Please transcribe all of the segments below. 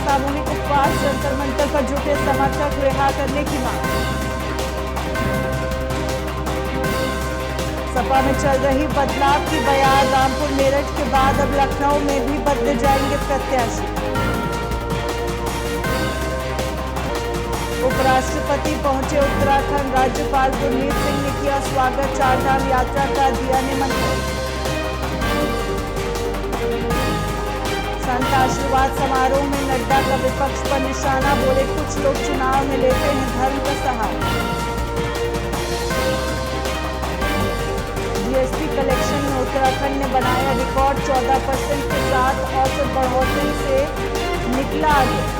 सामूहिक उपवास, जंतर मंतर पर जुटे समर्थक, रिहा करने की मांग। सपा में चल रही बदलाव की बयार, रामपुर मेरठ के बाद अब लखनऊ में भी बदले जाएंगे प्रत्याशी। उपराष्ट्रपति पहुंचे उत्तराखंड, राज्यपाल गुरमीत सिंह ने किया स्वागत, चारधाम यात्रा का दिया निमंत्रण। संत आशीर्वाद समारोह में नड्डा का विपक्ष पर निशाना, बोले कुछ लोग चुनाव में लेते हैं धर्म का सहारा। जीएसटी कलेक्शन में उत्तराखंड ने बनाया रिकॉर्ड, 14% के साथ औसत बढ़ोतरी से निकला आगे।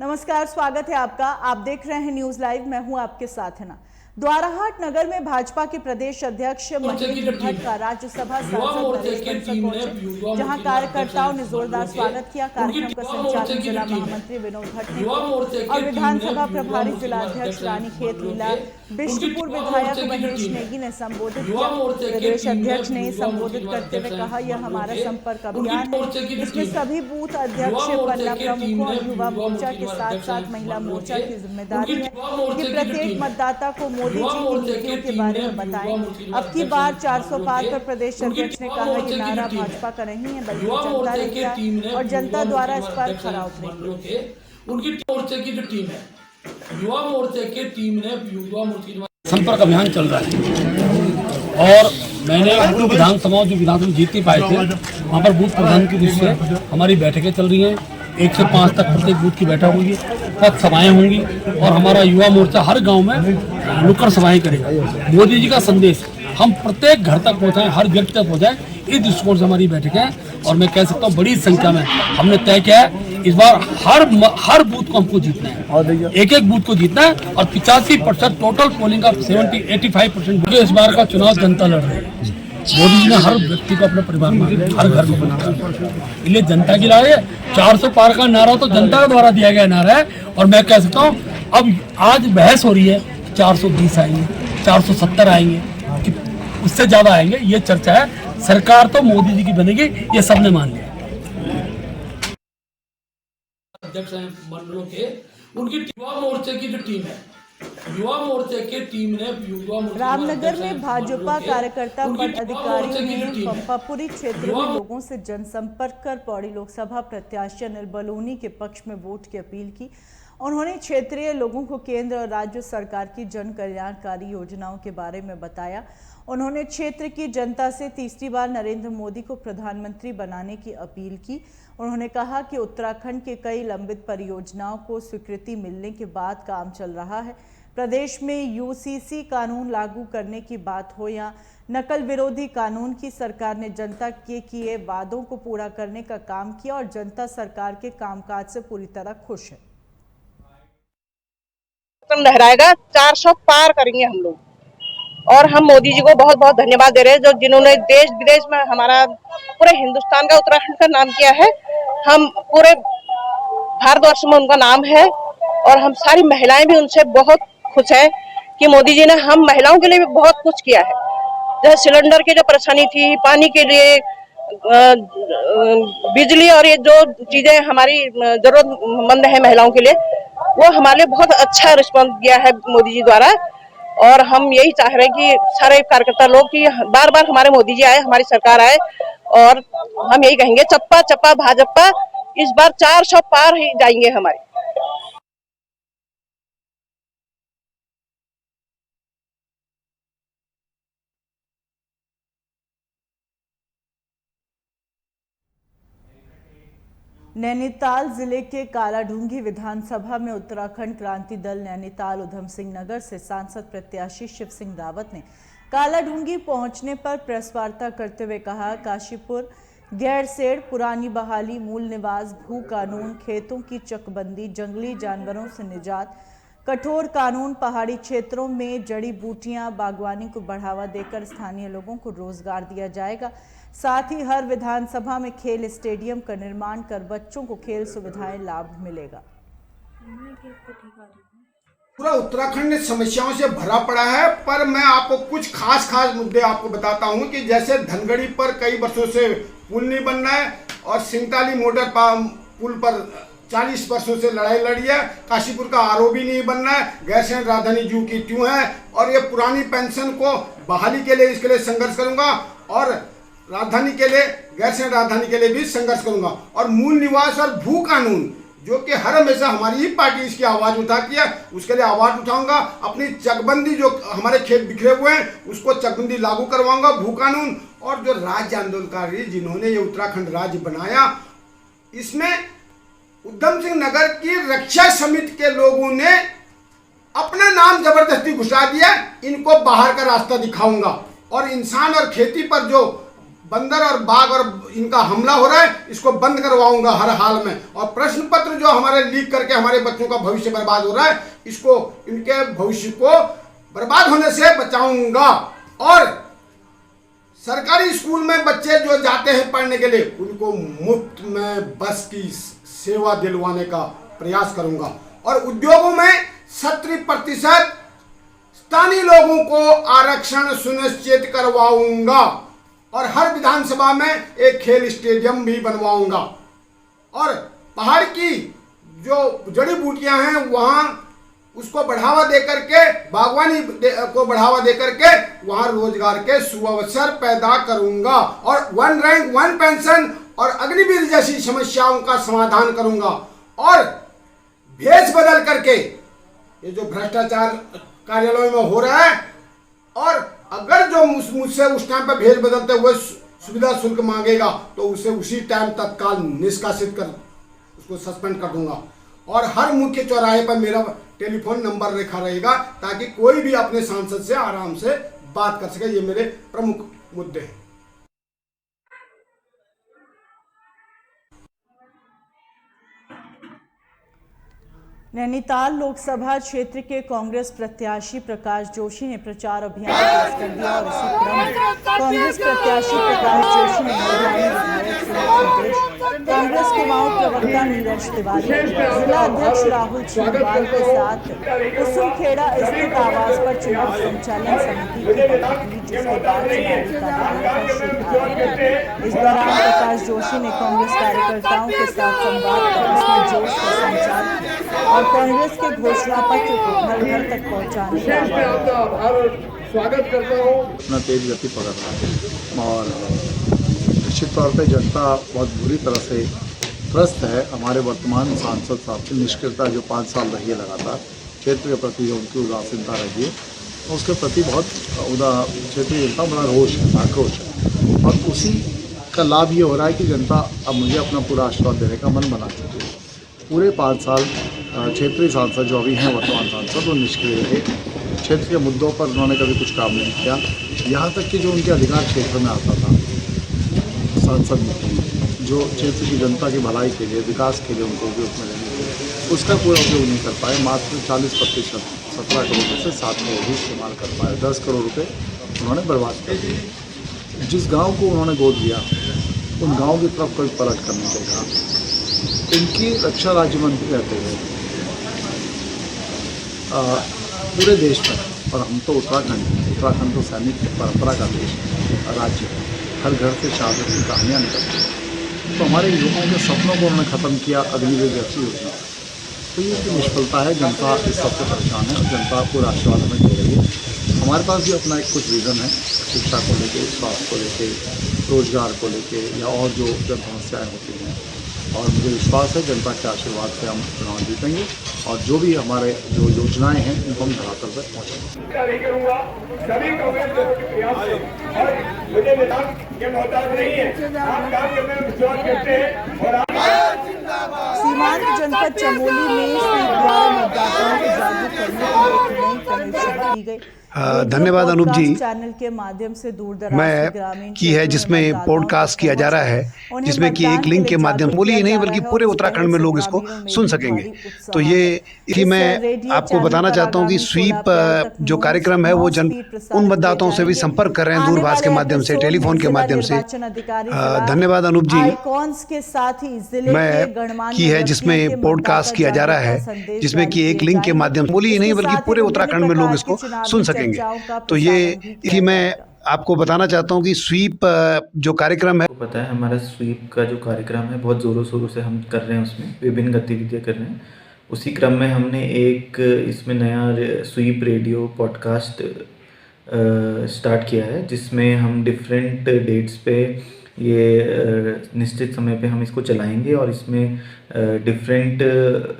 नमस्कार, स्वागत है आपका। आप देख रहे हैं न्यूज लाइव, मैं हूं आपके साथ है ना। द्वाराहाट नगर में भाजपा के प्रदेश अध्यक्ष महेंद्र भट्ट का राज्यसभा सांसद नरेश बंसल पहुंचे, जहां कार्यकर्ताओं ने जोरदार स्वागत किया। कार्यक्रम का संचालन जिला महामंत्री विनोद भट्ट ने और विधानसभा प्रभारी जिलाध्यक्ष रानी खेत लीला, बिष्टुपुर विधायक महेश नेगी ने संबोधित किया। प्रदेश अध्यक्ष ने संबोधित करते हुए कहा, यह हमारा संपर्क अभियान है, इसमें सभी बूथ अध्यक्ष, पन्ना प्रमुखों और युवा मोर्चा के साथ साथ महिला मोर्चा की जिम्मेदारी है कि प्रत्येक मतदाता को मोदी जी की नीतियों के बारे में बताएं। अब की बार 400 पार पर प्रदेश अध्यक्ष ने कहा, ये नारा भाजपा का नहीं है बल्कि जनता ने दिया और जनता द्वारा इस पर खरा उतरेंगे। उनकी मोर्चे की जो टीम है, युवा मोर्चे की टीम ने युवा मोर्चे संपर्क अभियान चल रहा है और मैंने विधानसभा जो विधानसभा जीत नहीं पाए थे वहाँ पर बूथ प्रधान की दृष्टि से हमारी बैठकें चल रही हैं। 1 से 5 तक प्रत्येक बूथ की बैठक होगी, पथ सभाएं होंगी और हमारा युवा मोर्चा हर गांव में नुक्कड़ सभाएं करेगा। मोदी जी का संदेश हम प्रत्येक घर तक पहुंचाएं, हर व्यक्ति तक पहुंचाएं, इस दृष्टिकोण से हमारी बैठक है। और मैं कह सकता हूं बड़ी संख्या में हमने तय किया है इस बार हर बूथ को हमको जीतना है, एक बूथ को जीतना है और 85% टोटल पोलिंग का 85% इस बार का चुनाव जनता लड़ रही है। मोदी जी ने हर व्यक्ति को अपने परिवार में हर घर को बनाया, इसलिए जनता की लड़ाई है। 400 पार का नारा तो जनता के द्वारा दिया गया नारा है और मैं कह सकता हूँ अब आज बहस हो रही है 420 आएंगे, 470 आएंगे, उससे ज्यादा आएंगे, ये चर्चा है। सरकार तो मोदी जी की बनेगी, ये सबने मान लिया। अध्यक्ष हैं मंडलों के, उनकी युवा मोर्चे की जो टीम है, युवा मोर्चे की टीम ने रामनगर में भाजपा कार्यकर्ता पद अधिकारियों ने पंपापुरी क्षेत्र में लोगों से जनसंपर्क कर पौड़ी लोकसभा प्रत्याशी अनिल बलूनी के पक्ष में वोट की अपील की। उन्होंने क्षेत्रीय लोगों को केंद्र और राज्य सरकार की जन कल्याणकारी योजनाओं के बारे में बताया। उन्होंने क्षेत्र की जनता से तीसरी बार नरेंद्र मोदी को प्रधानमंत्री बनाने की अपील की। उन्होंने कहा कि उत्तराखंड के कई लंबित परियोजनाओं को स्वीकृति मिलने के बाद काम चल रहा है। प्रदेश में यूसीसी कानून लागू करने की बात हो या नकल विरोधी कानून की, सरकार ने जनता के किए वादों को पूरा करने का काम किया और जनता सरकार के कामकाज से पूरी तरह खुश है। लहराएगा, 400 पार करेंगे हम लोग और हम मोदी जी को बहुत बहुत धन्यवाद दे रहे हैं जो जिन्होंने देश विदेश में हमारा पूरे हिंदुस्तान का उत्तराखंड का नाम किया है। हम पूरे भारतवर्ष में उनका नाम है और हम सारी महिलाएं भी उनसे बहुत खुश हैं कि मोदी जी ने हम महिलाओं के लिए भी बहुत कुछ किया है। जैसे सिलेंडर की जो परेशानी थी, पानी के लिए, बिजली और ये जो चीजें हमारी जरूरतमंद है महिलाओं के लिए, वो हमारे लिए बहुत अच्छा रिस्पॉन्स दिया है मोदी जी द्वारा। और हम यही चाह रहे हैं कि सारे कार्यकर्ता लोग कि बार बार हमारे मोदी जी आए, हमारी सरकार आए और हम यही कहेंगे चप्पा चप्पा भाजपा, इस बार 400 पार ही जाएंगे हमारे। नैनीताल जिले के कालाढूंगी विधानसभा में उत्तराखंड क्रांति दल नैनीताल उधम सिंह नगर से सांसद प्रत्याशी शिव सिंह रावत ने कालाढूंगी पहुंचने पर प्रेस वार्ता करते हुए कहा, काशीपुर, गैरसेड़, पुरानी बहाली, मूल निवास, भू कानून, खेतों की चकबंदी, जंगली जानवरों से निजात, कठोर कानून, पहाड़ी क्षेत्रों में जड़ी बूटियां, बागवानी को बढ़ावा देकर स्थानीय लोगों को रोजगार दिया जाएगा। साथ ही हर विधानसभा में खेल स्टेडियम का निर्माण कर बच्चों को खेल सुविधाएं लाभ मिलेगा। पूरा उत्तराखंड समस्याओं से भरा पड़ा है, पर मैं आपको कुछ खास मुद्दे आपको बताता हूं कि जैसे धनगढ़ी पर कई वर्षों से पुल नहीं बन रहा है और सिंगताली मोटर पुल पर 40 वर्षों से लड़ाई लड़ी है। काशीपुर का आरओबी नहीं बन रहा है, गैरसैंण राजधानी जू की त्यों है। और ये पुरानी पेंशन को बहाली के लिए इसके लिए संघर्ष करूंगा और राजधानी के लिए, गैरसैंण राजधानी के लिए भी संघर्ष करूंगा। और मूल निवास और भू कानून जो कि हर हमेशा हमारी ही पार्टी इसकी आवाज उठाती है, उसके लिए आवाज उठाऊंगा। अपनी चकबंदी जो हमारे खेत बिखरे हुए हैं उसको चकबंदी लागू करवाऊंगा, भू कानून। और जो राज्य आंदोलनकारी जिन्होंने ये उत्तराखंड राज्य बनाया, इसमें उधम सिंह नगर की रक्षा समिति के लोगों ने अपना नाम जबरदस्ती घुसा दिया। इनको बाहर का रास्ता दिखाऊंगा और इंसान और खेती पर जो बंदर और बाघ और इनका हमला हो रहा है, इसको बंद करवाऊंगा हर हाल में। और प्रश्न पत्र जो हमारे लीक करके हमारे बच्चों का भविष्य बर्बाद हो रहा है, इसको, इनके भविष्य को बर्बाद होने से बचाऊंगा। और सरकारी स्कूल में बच्चे जो जाते हैं पढ़ने के लिए, उनको मुफ्त में बस की सेवा दिलवाने का प्रयास करूंगा। और उद्योगों में 70% स्थानीय लोगों को आरक्षण सुनिश्चित करवाऊंगा। और हर विधानसभा में एक खेल स्टेडियम भी बनवाऊंगा। और पहाड़ की जो जड़ी बूटियां हैं वहां उसको बढ़ावा देकर के, बागवानी को बढ़ावा देकर के वहां रोजगार के सुअवसर पैदा करूंगा। और 1 रैंक 1 पेंशन और अग्निवीर जैसी समस्याओं का समाधान करूंगा। और भेष बदल करके ये जो भ्रष्टाचार कार्यालयों में हो रहा है, और अगर जो मुझसे उस टाइम पर भेष बदलते हुए सुविधा शुल्क मांगेगा तो उसे उसी टाइम तत्काल निष्कासित कर उसको सस्पेंड कर दूंगा। और हर मुख्य चौराहे पर मेरा टेलीफोन नंबर लिखा रहेगा ताकि कोई भी अपने सांसद से आराम से बात कर सके। ये मेरे प्रमुख मुद्दे हैं। नैनीताल लोकसभा क्षेत्र के कांग्रेस प्रत्याशी प्रकाश जोशी ने प्रचार अभियान तेज कर दिया और इसी क्रम में कांग्रेस प्रत्याशी प्रकाश जोशी ने कांग्रेस कुमाऊं प्रवक्ता नीरज तिवारी, जिला अध्यक्ष राहुल चीनवाल के साथ कुसुमखेड़ा स्थित आवास पर चुनाव संचालन समिति की बैठक हुई, जिसके बाद इस दौरान प्रकाश जोशी ने कांग्रेस कार्यकर्ताओं के साथ संवाद कर उसमें जोश का संचार किया और कांग्रेस के घोषणा पत्र को घर घर तक पहुंचाने का स्वागत करता हूँ। अपना तेज गति पकड़ रहा है और निश्चित तौर पे जनता बहुत बुरी तरह से त्रस्त है। हमारे वर्तमान सांसद साहब की निष्क्रियता जो 5 साल रही है लगातार, क्षेत्र के प्रति जो उनकी उदासीनता रही है, उसके प्रति बहुत क्षेत्रीय जनता बड़ा रोष है, आक्रोश है। और उसी का लाभ ये हो रहा है कि जनता अब मुझे अपना पूरा आशीर्वाद देने का मन बना चुकी है। पूरे 5 साल क्षेत्रीय सांसद जो अभी हैं वर्तमान सांसद, वो निष्क्रिय रहे। क्षेत्र के मुद्दों पर उन्होंने कभी कुछ काम नहीं किया। यहाँ तक कि जो उनके अधिकार क्षेत्र में आता था, सांसद जो क्षेत्र की जनता की भलाई के लिए, विकास के लिए उनको उपयोग में लेने के लिए, उसका पूरा उपयोग नहीं कर पाए। मात्र 40%, 17 करोड़ में से 7 करोड़ ही इस्तेमाल कर पाए। 10 करोड़ रुपये उन्होंने बर्बाद कर दिए। जिस गाँव को उन्होंने गोद लिया, उन गाँव की तरफ कोई पलट कर नहीं देखा। इनकी रक्षा राज्य मंत्री रहते हुए पूरे देश में, और हम तो उत्तराखंड तो सैनिक परंपरा का देश राज्य है, हर घर से शहादत की कहानियाँ निकलती हैं। तो हमारे युवाओं के सपनों को उन्होंने ख़त्म किया अग्निवीर जैसी योजना। तो ये की निष्फलता है। जनता इस सबसे परेशान है और जनता पूरा आशीर्वाद हमें दे रही है। हमारे पास भी अपना एक कुछ विज़न है, शिक्षा को लेके, स्वास्थ्य को लेके, रोजगार को लेके, या और जो जन समस्याएँ होती हैं। और मुझे विश्वास है जनता के आशीर्वाद से हम चुनाव जीतेंगे और जो भी हमारे जो योजनाएं हैं उनको हम धरातल पर पहुँचेंगे। सीमांत जनपद चमोली में स्वीप द्वारा मतदाताओं को जागरूक करने के लिए एक नई पहल शुरू की गई। धन्यवाद अनूप जी। चैनल के माध्यम से दूर दराज मैं के ग्रामीण की है जिसमें पॉडकास्ट किया जा रहा है, जिसमें कि एक लिंक के माध्यम से, बोली ही नहीं बल्कि पूरे उत्तराखंड में लोग इसको सुन सकेंगे। तो ये इसी मैं आपको बताना चाहता हूँ कि स्वीप जो कार्यक्रम है वो उन मतदाताओं से भी संपर्क कर रहे हैं दूरभाष के माध्यम से, टेलीफोन के माध्यम से। धन्यवाद अनूप जी। के साथ ही जिले मैं की है जिसमें पॉडकास्ट किया जा रहा है, जिसमें कि एक लिंक के माध्यम से, बोली ही नहीं बल्कि पूरे उत्तराखंड में लोग इसको सुन सकेंगे। तो ये इसी मैं आपको बताना चाहता हूँ कि स्वीप जो कार्यक्रम है, पता है हमारा स्वीप का जो कार्यक्रम है बहुत ज़ोरों शोरों से हम कर रहे हैं, उसमें विभिन्न गतिविधियाँ कर रहे हैं। उसी क्रम में हमने एक इसमें नया स्वीप रेडियो पॉडकास्ट स्टार्ट किया है, जिसमें हम डिफरेंट डेट्स पे ये निश्चित समय पे हम इसको चलाएंगे और इसमें डिफरेंट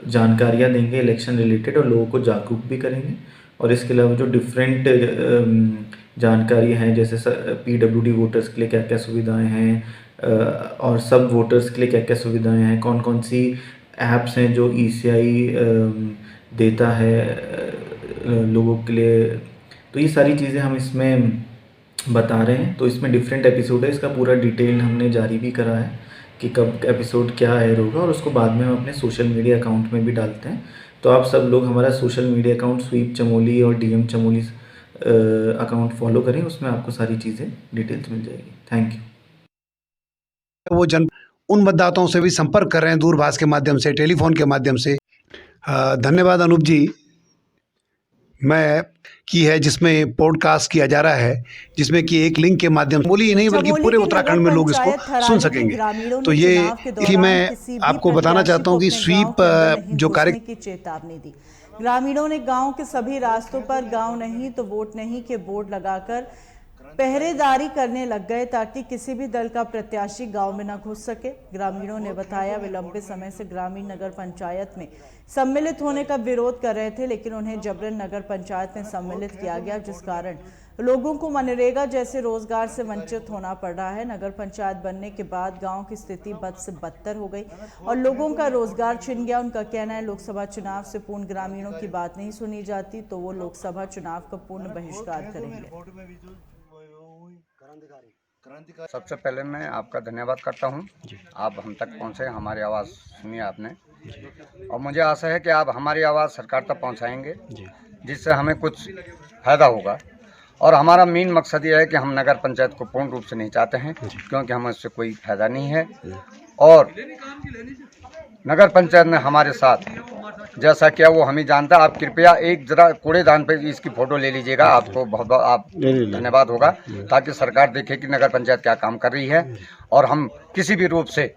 जानकारियाँ देंगे इलेक्शन रिलेटेड और लोगों को जागरूक भी करेंगे। और इसके अलावा जो डिफरेंट जानकारी हैं, जैसे PWD वोटर्स के लिए क्या क्या सुविधाएं हैं और सब वोटर्स के लिए क्या क्या सुविधाएं हैं, कौन कौन सी ऐप्स हैं जो ECI देता है लोगों के लिए, तो ये सारी चीज़ें हम इसमें बता रहे हैं। तो इसमें डिफरेंट एपिसोड है, इसका पूरा डिटेल हमने जारी भी करा है कि कब एपिसोड क्या एयर होगा, और उसको बाद में हम अपने सोशल मीडिया अकाउंट में भी डालते हैं। तो आप सब लोग हमारा social media account SVEEP Chamoli और DM चमोली अकाउंट फॉलो करें, उसमें आपको सारी चीज़ें डिटेल्स मिल जाएगी। Thank you. वो उन मतदाताओं से भी संपर्क कर रहे हैं दूरभाष के माध्यम से, टेलीफोन के माध्यम से। धन्यवाद अनूप जी। मैं की है जिसमें पॉडकास्ट किया जा रहा है, जिसमें कि एक लिंक के माध्यम से, बोली ही नहीं बल्कि पूरे उत्तराखंड में लोग इसको सुन सकेंगे। तो ये इसी मैं आपको बताना चाहता हूँ कि स्वीप जो कार्यक्रम की चेतावनी दी। ग्रामीणों ने गांव के सभी रास्तों पर गांव नहीं तो वोट नहीं के बोर्ड लगाकर पहरेदारी करने लग गए ताकि किसी भी दल का प्रत्याशी गांव में न घुस सके। ग्रामीणों ने बताया वे लंबे समय से ग्रामीण नगर पंचायत में सम्मिलित होने का विरोध कर रहे थे, लेकिन उन्हें जबरन नगर पंचायत में सम्मिलित किया गया, जिस कारण लोगों को मनरेगा जैसे रोजगार से वंचित होना पड़ रहा है। नगर पंचायत बनने के बाद गांव की स्थिति बद से बदतर हो गई और लोगों का रोजगार छिन गया। उनका कहना है लोकसभा चुनाव से पूर्ण ग्रामीणों की बात नहीं सुनी जाती तो वो लोकसभा चुनाव का पूर्ण बहिष्कार करेंगे। सबसे पहले मैं आपका धन्यवाद करता हूं, आप हम तक पहुंचे, हमारी आवाज़ सुनी आपने, और मुझे आशा है कि आप हमारी आवाज़ सरकार तक पहुंचाएंगे, जिससे हमें कुछ फ़ायदा होगा। और हमारा मेन मकसद ये है कि हम नगर पंचायत को पूर्ण रूप से नहीं चाहते हैं, क्योंकि हमें उससे कोई फ़ायदा नहीं है। और नगर पंचायत में हमारे साथ जैसा क्या वो हमें जानता है। आप कृपया एक जरा कूड़ेदान पे इसकी फ़ोटो ले लीजिएगा, आपको बहुत बहुत आप धन्यवाद होगा, ताकि सरकार देखे कि नगर पंचायत क्या काम कर रही है। और हम किसी भी रूप से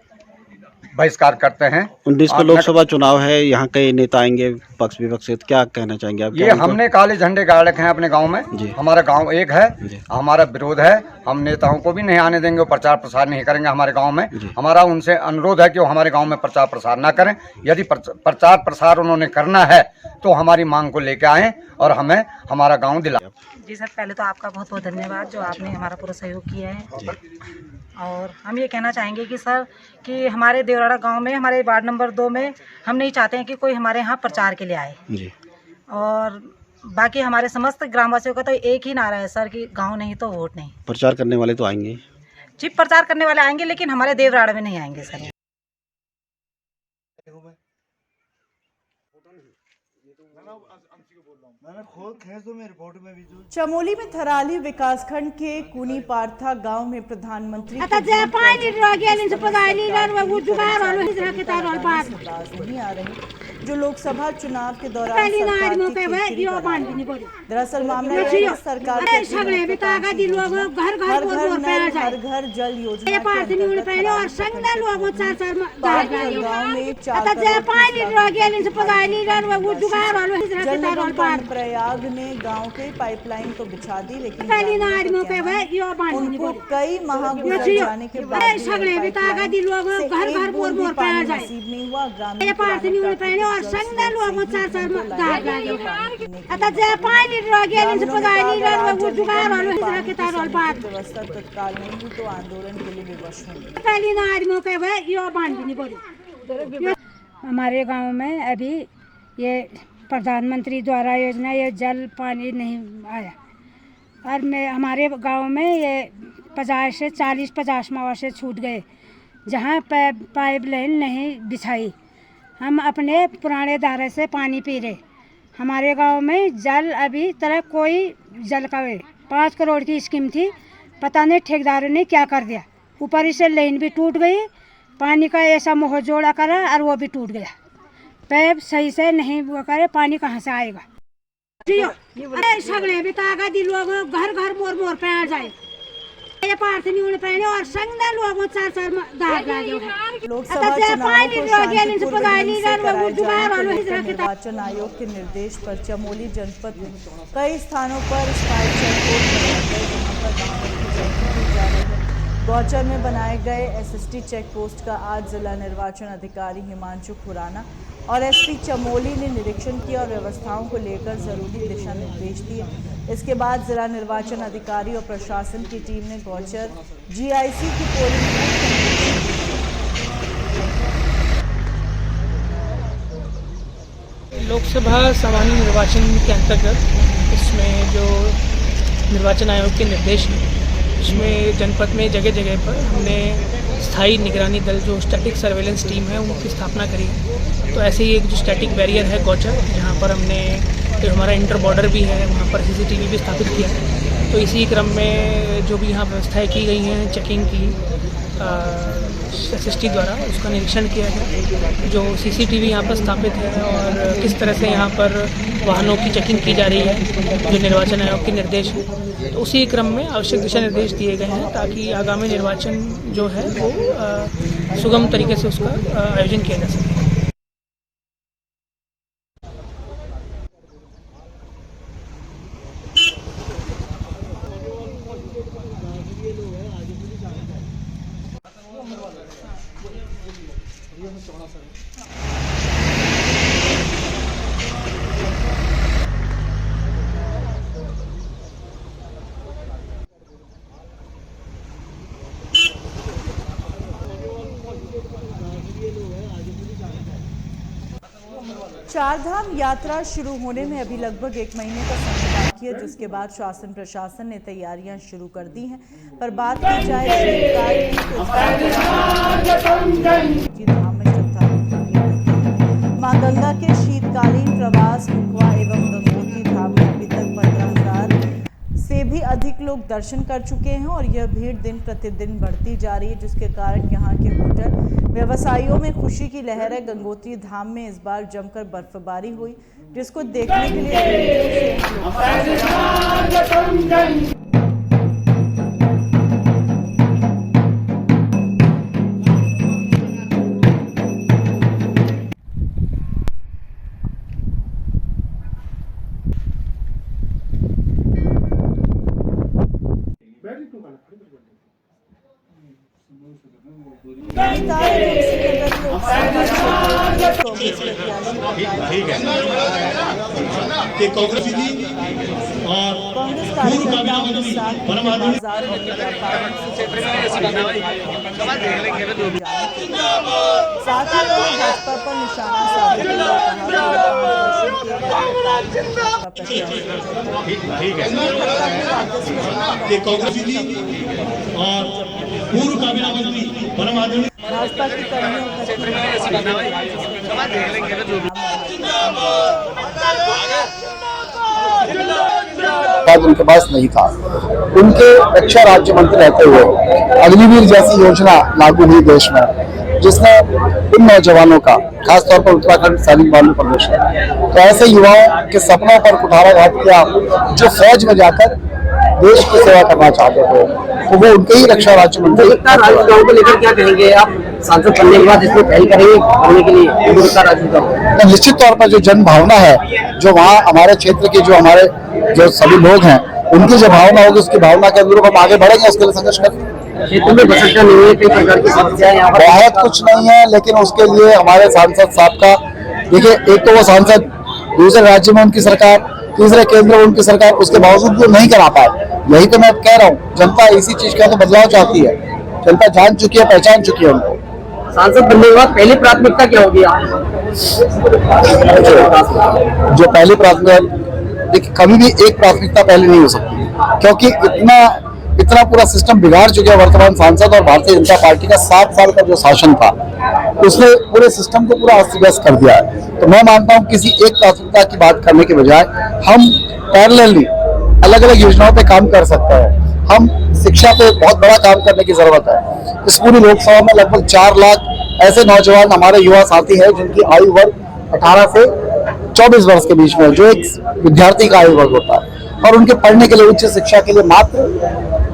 बहिष्कार करते हैं। 19 को लोकसभा चुनाव है, यहाँ कई नेता आएंगे पक्ष विपक्ष से, क्या कहना चाहेंगे आप? ये हमने काले झंडे गाड़ रखे हैं अपने गांव में। हमारा गांव एक है, हमारा विरोध है, हम नेताओं को भी नहीं आने देंगे, प्रचार प्रसार नहीं करेंगे हमारे गांव में। हमारा उनसे अनुरोध है कि वो हमारे गांव में प्रचार प्रसार ना करें। यदि प्रचार प्रसार उन्होंने करना है तो हमारी मांग को लेकर आएँ और हमें हमारा गाँव दिलाएं। जी सर, पहले तो आपका बहुत बहुत धन्यवाद जो आपने हमारा पूरा सहयोग किया है। और हम ये कहना चाहेंगे कि सर कि हमारे देवराड़ा गांव में, हमारे वार्ड नंबर 2 में हम नहीं चाहते हैं कि कोई हमारे यहाँ प्रचार के लिए आए जी। और बाकी हमारे समस्त ग्रामवासियों का तो एक ही नारा है सर कि गांव नहीं तो वोट नहीं। प्रचार करने वाले तो आएंगे जी, प्रचार करने वाले आएंगे, लेकिन हमारे देवराड़ा में नहीं आएंगे सर। चमोली में थराली विकासखंड के कुनी पार्था गांव में प्रधानमंत्री नहीं आ रही, जो लोकसभा चुनाव के दौरान दरअसल मामला सरकार हर घर जल योजना प्रयाग ने गांव के पाइपलाइन तो बिछा दी, लेकिन उनको कई माह गुजर जाने के बाद नसीब नहीं हुआ। व्यवस्था तत्काल नहीं हुई तो आंदोलन के लिए विवश होंगे। हमारे गांव में अभी ये प्रधानमंत्री द्वारा योजना, ये जल पानी नहीं आया, और हमारे गांव में ये 50 से 40-50 मावा से छूट गए, जहां पाइप लाइन नहीं बिछाई। हम अपने पुराने धारे से पानी पी रहे। हमारे गांव में जल अभी तरह कोई जल का 5 करोड़ की स्कीम थी, पता नहीं ठेकेदारों ने क्या कर दिया। ऊपर से लाइन भी टूट गई, पानी का ऐसा मोह जोड़ा करा और वो भी टूट गया। पैप सही से नहीं वो करे, पानी कहाँ से आएगा? सगले भी तागा दी लोग घर घर मोर मोर पे आ जाए, ये पार्थ नहीं होने पाए और संग ना लोग 4-4 दाग लगे। लोकसभा चुनाव को शांतिपूर्ण निर्वाचन आयोग के निर्देश पर चमोली जनपद में कई स्थानों पर स्पाइक चेक पोस्ट बनाए गए, जहां पर वाहनों की चेकिंग की जा रही है। गौचर में बनाए गए एसएसटी चेक पोस्ट का आज जिला निर्वाचन अधिकारी हिमांशु खुराना और एसपी चमोली ने निरीक्षण किया और व्यवस्थाओं को लेकर जरूरी दिशा निर्देश दिए। इसके बाद जिला निर्वाचन अधिकारी और प्रशासन की टीम ने गौचर जीआईसी की पोलिंग लोकसभा सामान्य निर्वाचन के अंतर्गत इसमें जो निर्वाचन आयोग के निर्देश हैं, इसमें जनपद में जगह जगह पर हमने स्थायी निगरानी दल जो स्टैटिक सर्वेलेंस टीम है उनकी स्थापना करी है। तो ऐसे ही एक जो स्टैटिक बैरियर है गौचर, जहाँ पर हमने जो हमारा इंटर बॉर्डर भी है वहाँ पर सीसीटीवी भी स्थापित किया है। तो इसी क्रम में जो भी यहाँ व्यवस्थाएं की गई हैं चेकिंग की एसएसटी द्वारा, उसका निरीक्षण किया है। जो सीसीटीवी यहाँ पर स्थापित है और किस तरह से यहाँ पर वाहनों की चेकिंग की जा रही है, जो निर्वाचन आयोग के निर्देश हैं, तो उसी क्रम में आवश्यक दिशा निर्देश दिए गए हैं ताकि आगामी निर्वाचन जो है वो सुगम तरीके से उसका आयोजन किया जा सके। चारधाम यात्रा शुरू होने में अभी लगभग 1 महीने का समय बाकी है, जिसके बाद शासन प्रशासन ने तैयारियां शुरू कर दी हैं। पर बात की जाए धाम में श्रद्धालु मां गंगा के शीतकालीन प्रवास मुखवा एवं गंगोत्री धाम में अभी तक 15,000 से भी अधिक लोग दर्शन कर चुके हैं और यह भीड़ दिन प्रतिदिन बढ़ती जा रही है, जिसके कारण यहाँ के होटल व्यवसायियों में खुशी की लहर है। गंगोत्री धाम में इस बार जमकर बर्फबारी हुई, जिसको देखने के लिए कांग्रेस जी और कांग्रेस कार्यकर्ताओं के साथ भाजपा पर निशाना साधते कांग्रेस जी और पूर्व काबीना मंत्री भाजपा की कर्मियों उनके पास नहीं था। उनके रक्षा राज्य मंत्री रहते हुए अग्निवीर जैसी योजना लागू हुई देश में, जिसने इन नौजवानों का खासतौर पर उत्तराखंड सैनिक बालू प्रदेश में तो ऐसे युवाओं के सपनों पर कुठाराघात किया जो फौज में जाकर देश की सेवा करना चाहते थे। तो वो उनके ही रक्षा राज्य मंत्री राजनाओं को लेकर क्या कहेंगे आप? सांसद बनने के बाद इसमें पहल करेंगे होने के लिए? तो निश्चित तौर पर जो जन भावना है, जो वहाँ हमारे क्षेत्र के जो सभी लोग हैं, उनकी जो भावना होगी उसकी भावना के अनुरूप हम आगे बढ़ेंगे, उसके लिए संघर्ष करेंगे। क्षेत्र में भ्रष्टाचार नहीं है, कई प्रकार की समस्याएं यहाँ पर बहुत कुछ नहीं है, लेकिन उसके लिए हमारे सांसद साहब का देखिए, एक तो वो सांसद दूसरे राज्य में उनकी सरकार, तीसरे केंद्र में उनकी सरकार, उसके बावजूद वो नहीं करा पाए। यही तो मैं कह रहा हूँ, जनता इसी चीज का तो बदलाव चाहती है। जनता जान चुकी है, पहचान चुकी है उनको। सांसद बनने के बाद पहली प्राथमिकता क्या होगी? जो पहली प्राथमिकता देखिए कभी भी एक प्राथमिकता पहले नहीं हो सकती, क्योंकि इतना पूरा सिस्टम बिगाड़ चुके हैं वर्तमान सांसद और भारतीय जनता पार्टी का 7 साल का जो शासन था उसने पूरे सिस्टम को पूरा अस्त व्यस्त कर दिया है। तो मैं मानता हूँ किसी एक प्राथमिकता की बात करने के बजाय हम पैरेलली अलग अलग योजनाओं पे काम कर सकते हैं। हम शिक्षा पे बहुत बड़ा काम करने की जरूरत है। इस पूरी लोकसभा में लगभग 4 लाख ऐसे नौजवान हमारे युवा साथी हैं जिनकी आयु वर्ग 18 से 24 वर्ष के बीच में, जो एक विद्यार्थी का आयु वर्ग होता है, और उनके पढ़ने के लिए उच्च शिक्षा के लिए मात्र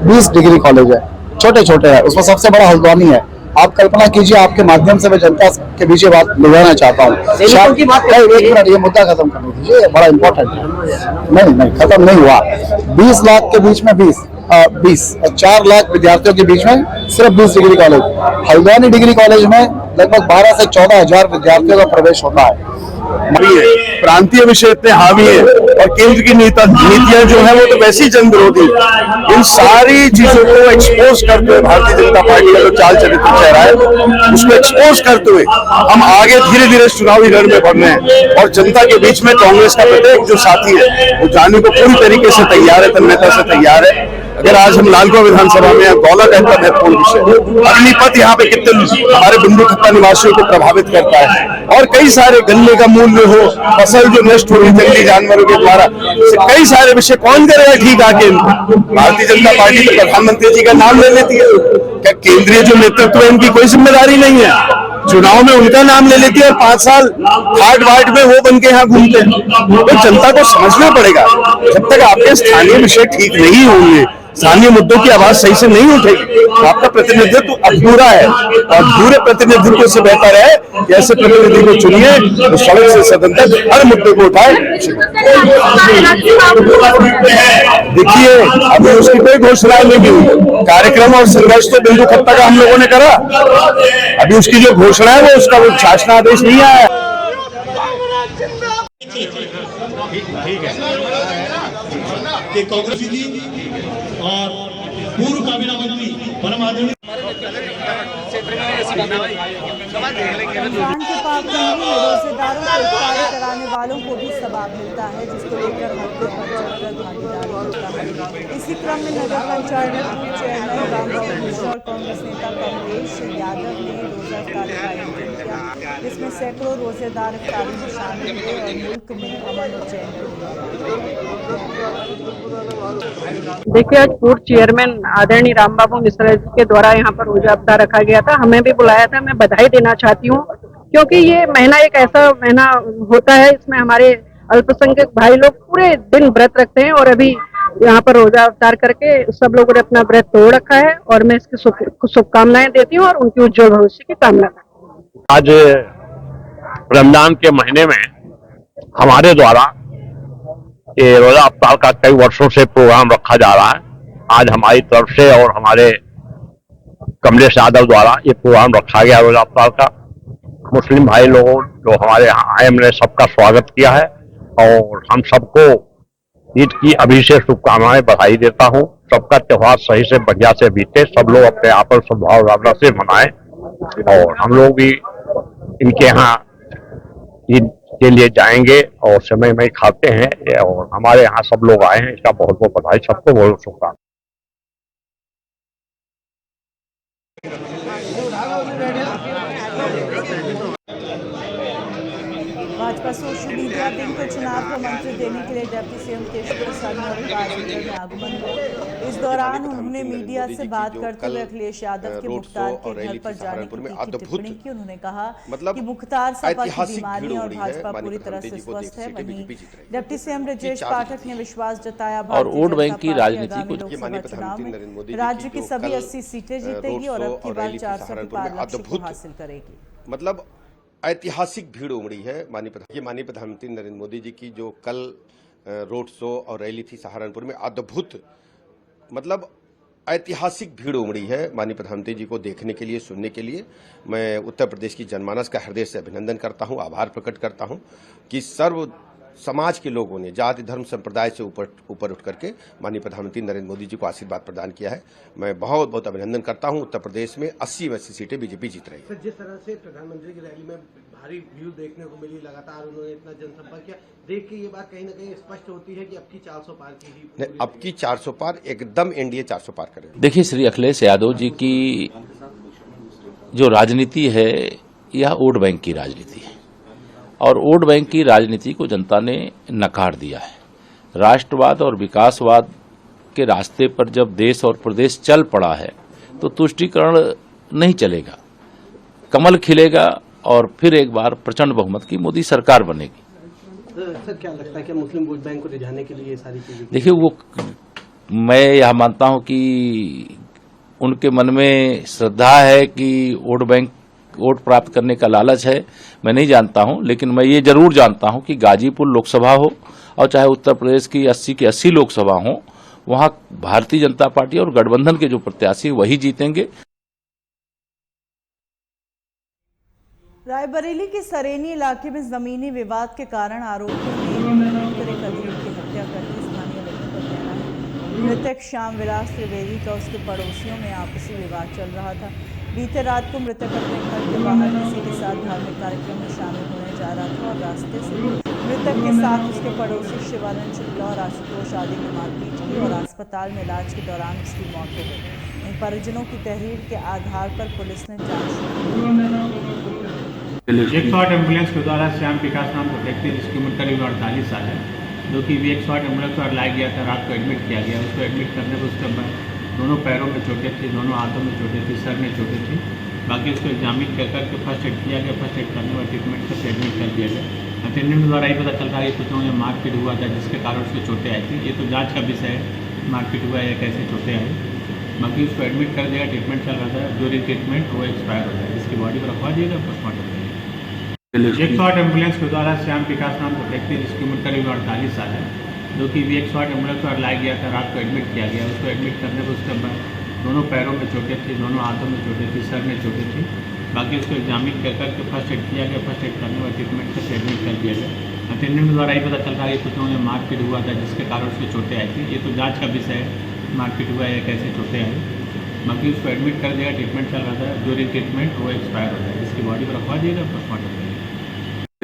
20 डिग्री कॉलेज है, छोटे छोटे है, उसमें सबसे बड़ा हल्द्वानी है। आप कल्पना कीजिए, आपके माध्यम से मैं जनता के बीच ये बात ले जाना चाहता हूँ। एक मिनट, ये मुद्दा खत्म करने दीजिए, ये बड़ा इंपॉर्टेंट है। नहीं खत्म नहीं हुआ। 20 लाख के बीच में 20 और 4 लाख विद्यार्थियों के बीच में सिर्फ 20 degree college. Haldwani degree college में लगभग 12 से 14 हजार विद्यार्थियों का प्रवेश होता है। प्रांतीय विषय इतने हावी है और केंद्र की नीतियां जो है वो तो वैसी ही जन विरोधी। इन सारी चीजों को एक्सपोज करते हुए भारतीय जनता पार्टी का जो चाल चरित्र चेहरा है उसको एक्सपोज करते हुए हम आगे धीरे धीरे चुनावी रण में बढ़ रहे हैं। और जनता के बीच में कांग्रेस का प्रत्येक जो साथी है वो जाने को पूरी तरीके से तैयार है, तन्मयता से तैयार है। अगर आज हम लालगढ़ विधानसभा में गौला का इतना महत्वपूर्ण विषय, अग्निपथ यहाँ पे कितने हमारे बिंदु खत्ता निवासियों को प्रभावित करता है, और कई सारे गन्ने का मूल्य हो, फसल जो नष्ट हो रही जंगली जानवरों के द्वारा, कई सारे विषय कौन करेगा ठीक आके इनको। भारतीय जनता पार्टी तो प्रधानमंत्री जी का नाम ले लेती है, क्या केंद्रीय जो नेतृत्व है इनकी कोई जिम्मेदारी नहीं है? चुनाव में उनका नाम ले लेती है और 5 साल हाट वाट में वो बन के यहाँ घूमते हैं। तो जनता को समझना पड़ेगा, जब तक आपके स्थानीय विषय ठीक नहीं होंगे, स्थानीय मुद्दों की आवाज सही से नहीं उठेगी, आपका प्रतिनिधित्व अधूरा है। और अधूरे प्रतिनिधित्व से बेहतर है कि ऐसे प्रतिनिधि को चुनिए तो सड़क से सदन तक हर मुद्दे को उठाए। देखिए अभी उसकी कोई घोषणा नहीं हुई, कार्यक्रम और संघर्ष तो बिंदु खत्ता का हम लोगों ने करा। अभी उसकी जो घोषणा है वो उसका शासनादेश नहीं आया। कि कांग्रेस जी और पूर्व काबीना मंत्री परम आदरणीय रमजान के पाक महीने में रोजेदारों को इफ्तार कराने वालों को भी सवाब मिलता है, जिसको लेकर मौके पर चलकर भागीदारी होता है। इसी क्रम में नगर पंचायत पूर्व चेयरमैन रामबाबू मिश्रा और कांग्रेस नेता कमलेश यादव ने रोजा इफ्तार का आयोजन किया, जिसमें सैकड़ों रोजेदार इफ्तारी में शामिल हुए और मुल्क में अमन और चैन। देखिए आज पूर्व चेयरमैन आदरणीय रामबाबू मिश्रा जी के द्वारा यहाँ पर रोजा इफ्तार रखा गया था, हमें भी बुलाया था। मैं बधाई देना चाहती हूँ, क्योंकि ये महीना एक ऐसा महीना होता है इसमें हमारे अल्पसंख्यक भाई लोग पूरे दिन व्रत रखते हैं, और अभी यहाँ पर रोजा इफ्तार करके सब लोगों ने अपना व्रत तोड़ रखा है, और मैं इसकी शुभकामनाएं देती हूँ और उनकी उज्जवल भविष्य की कामना करती हूँ। आज रमजान के महीने में हमारे द्वारा ये रोजा इफ्तार का कई वर्षों से प्रोग्राम रखा जा रहा है। आज हमारी तरफ से और हमारे कमलेश यादव द्वारा ये प्रोग्राम रखा गया रोजा इफ्तार का। मुस्लिम भाई लोगों जो हमारे यहाँ आए हमने सबका स्वागत किया है, और हम सबको ईद की अभी से शुभकामनाएं बधाई देता हूँ। सबका त्योहार सही से बढ़िया से बीते, सब लोग अपने आपस सद्भाव भावना से मनाएं, और हम लोग भी इनके यहाँ ईद के लिए जाएंगे और समय में खाते हैं, और हमारे यहाँ सब लोग आए हैं, इसका बहुत बहुत बधाई, सबको बहुत शुभकामनाएं। भाजपा सोशल मीडिया दिन को चुनाव को मंत्र देने के लिए डिप्टी सीएम केशव प्रसाद मौर्य का राजनगर में आगमन हुआ। इस दौरान उन्होंने मीडिया से बात करते हुए अखिलेश यादव के मुख्तार के घर पर जाने की टिप्पणी की। उन्होंने कहा कि मुख्तार सपा की बीमारी और भाजपा पूरी तरह से स्वस्थ है। वहीं डिप्टी सीएम ब्रजेश पाठक ने विश्वास जताया और वोट बैंक की राजनीति को लोकसभा चुनाव में राज्य की सभी 80 सीटें जीतेगी और अब की बार 400 के पार लक्ष्य को हासिल करेगी। मतलब ऐतिहासिक भीड़ उमड़ी है माननीय प्रधानमंत्री नरेंद्र मोदी जी की जो कल रोड शो और रैली थी सहारनपुर में, अद्भुत मतलब ऐतिहासिक भीड़ उमड़ी है माननीय प्रधानमंत्री जी को देखने के लिए, सुनने के लिए। मैं उत्तर प्रदेश की जनमानस का हृदय से अभिनंदन करता हूं, आभार प्रकट करता हूं कि समाज के लोगों ने जाति धर्म संप्रदाय से ऊपर उठ करके माननीय प्रधानमंत्री नरेंद्र मोदी जी को आशीर्वाद प्रदान किया है। मैं बहुत बहुत अभिनंदन करता हूं। उत्तर प्रदेश में 80 में 80 सीटें बीजेपी जीत रही है। जिस तरह से प्रधानमंत्री की रैली में भारी भीड़ देखने को मिली, लगातार उन्होंने इतना जनसंपर्क किया, देख के ये बात कहीं ना कहीं स्पष्ट होती है कि अब की 400 पार की ही नहीं, अब की 400 पार एकदम एनडीए 400 पार करेगा। देखिए, श्री अखिलेश यादव जी की जो राजनीति है यह वोट बैंक की राजनीति है और वोट बैंक की राजनीति को जनता ने नकार दिया है। राष्ट्रवाद और विकासवाद के रास्ते पर जब देश और प्रदेश चल पड़ा है तो तुष्टीकरण नहीं चलेगा, कमल खिलेगा और फिर एक बार प्रचंड बहुमत की मोदी सरकार बनेगी। सर, क्या लगता है कि मुस्लिम वोट बैंक को रिझाने के लिए ये सारी चीजें? देखिए, वो मैं यह मानता हूं कि उनके मन में श्रद्धा है कि वोट प्राप्त करने का लालच है, मैं नहीं जानता हूं, लेकिन मैं ये जरूर जानता हूं कि गाजीपुर लोकसभा हो और चाहे उत्तर प्रदेश की 80 की 80 लोकसभा हो, वहां भारतीय जनता पार्टी और गठबंधन के जो प्रत्याशी वही जीतेंगे। रायबरेली के सरेनी इलाके में जमीनी विवाद के कारण आरोपियों ने एक अधीर की हत्या कर दी। स्थानीय लोगों का कहना है मृतक श्याम विलास त्रिवेदी का उसके पड़ोसियों में आपसी विवाद चल रहा था। बीते रात को मृतक अपने घर के बाहर किसी के साथ धार्मिक कार्यक्रम में शामिल होने जा रहा था और रास्ते से मृतक के साथ उसके पड़ोसी शिवानंद शुक्ला और आशुतोष आदि की मारपीट की और अस्पताल में इलाज के दौरान उसकी मौत हो गई। इन परिजनों की तहरीर के आधार पर पुलिस ने जांच शुरू की। 108 एम्बुलेंस के द्वारा श्याम विकास नाम को व्यक्ति जिसकी उम्र करीब 48 साल है, जो कि 108 एम्बुलेंस पर लाया गया था, रात को एडमिट किया गया। उसको एडमिट करने पर उसके दोनों पैरों में चोटें थी, दोनों हाथों में चोटें थी, सर में चोटें थी। बाकी उसको एग्जामिन करके फर्स्ट एड किया गया। फर्स्ट एड करने और ट्रीटमेंट करके एडमिट कर दिया गया। अटेंडेंट द्वारा ये पता चल रहा है कि कुछ लोगों ने मारपीट हुआ था जिसके कारण उसको चोटें आई थी। ये तो जाँच का विषय है, मारपीट हुआ या कैसे चोटें आई। बाकी उसको एडमिट कर दिया, ट्रीटमेंट चल रहा था। ड्यूरिंग ट्रीटमेंट वो एक्सपायर हो जाए, इसकी बॉडी पर रखवा दिएगा पोस्टमार्टम। 108 एम्बुलेंस के द्वारा श्याम विकास नाम को व्यक्ति जिसकी उम्र करीब 48 साल है, जो कि 108 एम्बुलेंस पर लाया गया था, रात को एडमिट किया गया। उसको एडमिट करने पर उसके दोनों पैरों में चोटें थी, दोनों हाथों में चोटें थी, सर में चोटें थी। बाकी उसको एग्जामिन करके फर्स्ट एड किया गया। फर्स्ट एड करने और ट्रीटमेंट करके एडमिट कर दिया गया। अटेंडेंट द्वारा ये पता चल रहा है कि कुछ लोगों ने मारपीट हुआ था जिसके कारण उसकी चोटें आई थी। ये तो जाँच का विषय है, मारपीट हुआ या कैसे चोटें आई। बाकी उसको एडमिट कर दिया, ट्रीटमेंट चल रहा था। ड्यूरिंग ट्रीटमेंट वो एक्सपायर हो जाए, इसकी बॉडी पर रखवा दिएगा पोस्टमार्टम।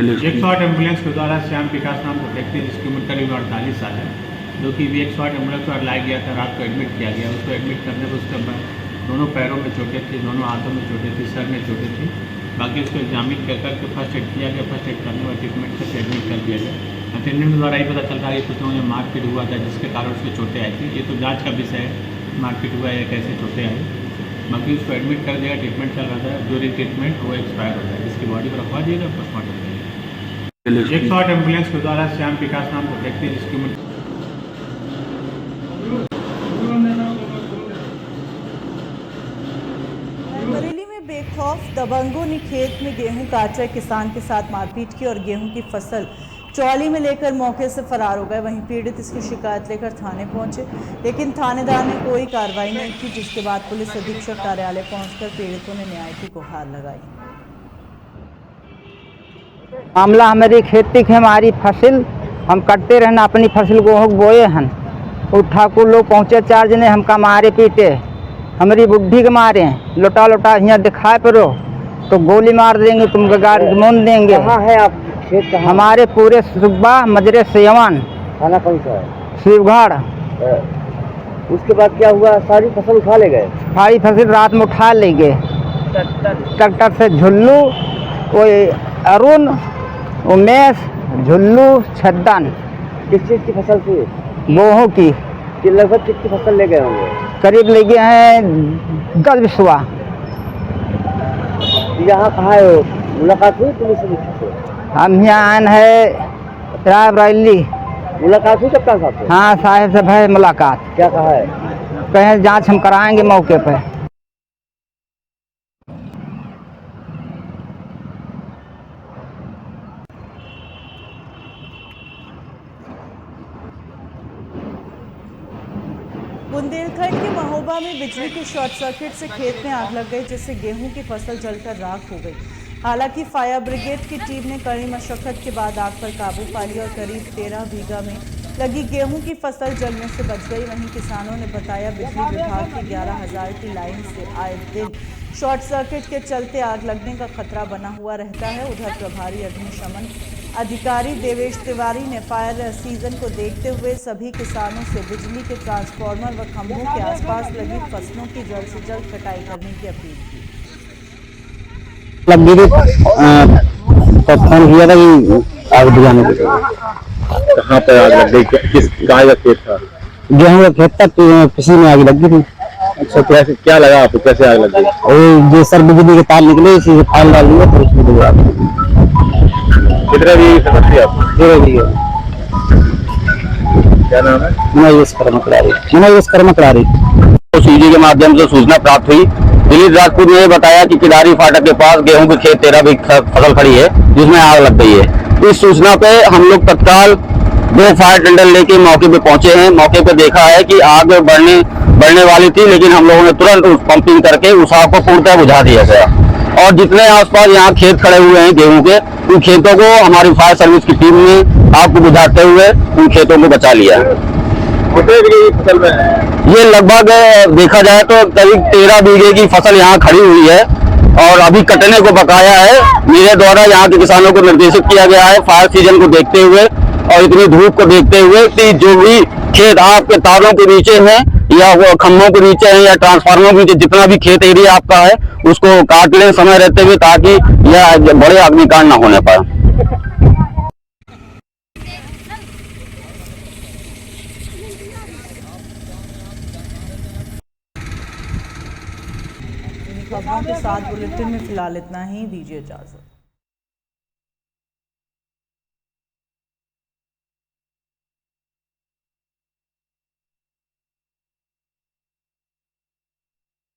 108 एम्बुलेंस के द्वारा श्याम विकास नाम को व्यक्ति जिसकी उम्र करीब 48 साल है, जो कि 108 एम्बुलेंस पर लाया गया था, रात को एडमिट किया गया। उसको एडमिट करने पर उसके दोनों पैरों में चोटें थी, दोनों हाथों में चोटें थी, सर में चोटें थी। बाकी उसको एग्जामिन करके फर्स्ट एड किया गया। फर्स्ट एड करने और ट्रीटमेंट करके एडमिट कर दिया गया। अटेंडेंट द्वारा ये पता चल रहा है कि कुछ लोगों ने मारपीट हुआ था जिसके कारण उसकी चोटें आई थी। ये तो जाँच का विषय है, मारपीट हुआ या कैसे चोटें आई। बाकी उसको एडमिट कर दिया, ट्रीटमेंट चल रहा था। ड्यूरिंग ट्रीटमेंट वो एक्सपायर हो जाए, इसकी बॉडी पर रखवा दिएगा पोस्टमार्टम। 108 एम्बुलेंस के द्वारा श्याम विकास नाम को व्यक्ति जिसकी उम्र बरेली में बेखौफ दबंगों ने खेत में गेहूं काट रहे किसान के साथ मारपीट की और गेहूं की फसल चौली में लेकर मौके से फरार हो गए। वहीं पीड़ित इसकी शिकायत लेकर थाने पहुंचे, लेकिन थानेदार ने कोई कार्रवाई नहीं की, जिसके बाद पुलिस अधीक्षक कार्यालय पहुंचकर पीड़ितों ने न्याय की गुहार लगाई। मामला हमारी खेती की हमारी फसल हम कटते रहना, अपनी फसल को बोए हन। ठाकुर लोग पहुँचे 4 जने, हमका मारे पीटे, हमारी बुढ़ी के मारे लोटा लोटा यहाँ दिखाए पड़ो तो गोली मार देंगे, तुमको गाड़ी मोन देंगे। कहाँ है आप खेत? हमारे पूरे सुब्बा मजरे सेवन। थाना कौन सा है? शिवगढ़। उसके बाद क्या हुआ? सारी फसल उठा ले गए? सारी फसल रात में उठा ले गए ट्रैक्टर से। झुल्लू, कोई अरुण, उमेश, झुल्लू, छद्दन। किस चीज़ की फसल थी? गेहूँ की। लगभग कितनी फसल ले गए होंगे? करीब ले गए हैं 10 बिस्वा। यहाँ कहाँ है? मुलाकात हुई पुलिस से? हम यहाँ आए हैं रायबरेली। मुलाकात हुई कप्तान साहब से? हाँ साहब से है मुलाकात। क्या कहा है? कहें जांच हम कराएंगे मौके पे। बुंदेलखंड के महोबा में बिजली के शॉर्ट सर्किट से खेत में आग लग गई, जिससे गेहूं की फसल जलकर राख हो गई। हालांकि फायर ब्रिगेड की टीम ने कड़ी मशक्कत के बाद आग पर काबू पा लिया और करीब 13 बीघा में लगी गेहूं की फसल जलने से बच गई। वहीं किसानों ने बताया बिजली विभाग की 11,000 की लाइन से आए दिन शॉर्ट सर्किट के चलते आग लगने का खतरा बना हुआ रहता है। उधर प्रभारी अग्निशमन अधिकारी देवेश तिवारी ने फायर सीजन को देखते हुए सभी किसानों से बिजली के ट्रांसफार्मर व खंभों के आसपास लगी फसलों की जल्द से जल्द कटाई करने की अपील की। फोन किया था कि आग बुझाने के लिए। कहाँ पर आग लग गई? किस गाय का खेत था? गेहूं का खेत था, किसी में आग लग गई थी। अच्छा, कैसे क्या लगा आपको? कैसे आग लग गई? और जो सर बिजली के तार निकले इसी से फाइल डाल दिया तो उसमें लगा। कितने भी समझती आप? 13 बीघे। क्या नाम है? मनोज कर्मकरारी। सीजी के माध्यम से सूचना प्राप्त हुई। दिलीप राजपूत ने बताया कि किदारी फाटक के पास गेहूं के खेत 13 बीघा फसल खड़ी है जिसमें आग लग गई है। इस सूचना पे हम लोग तत्काल 2 फायर टेंडर लेके मौके पे पहुंचे हैं। मौके पे देखा है कि आग बढ़ने वाली थी, लेकिन हम लोगों ने तुरंत पंपिंग करके उस आग को पूर्णतः बुझा दिया गया। और जितने आसपास यहाँ खेत खड़े हुए हैं गेहूं के, उन खेतों को हमारी फायर सर्विस की टीम ने आग को बुझाते हुए उन खेतों को बचा लिया है। फसल में ये लगभग देखा जाए तो करीब 13 बीघे की फसल यहाँ खड़ी हुई है और अभी कटने को बकाया है। मेरे द्वारा यहाँ के किसानों को निर्देशित किया गया है फायर सीजन को देखते हुए और इतनी धूप को देखते हुए कि जो भी खेत आपके तारों के नीचे हैं या वो खंभों के नीचे हैं या ट्रांसफार्मर के नीचे, जितना भी खेत एरिया आपका है उसको काट लें समय रहते हुए, ताकि यह बड़े अग्निकांड न होने पाए। खबरों के साथ बुलेटिन में फिलहाल इतना ही। दीजिए इजाजत।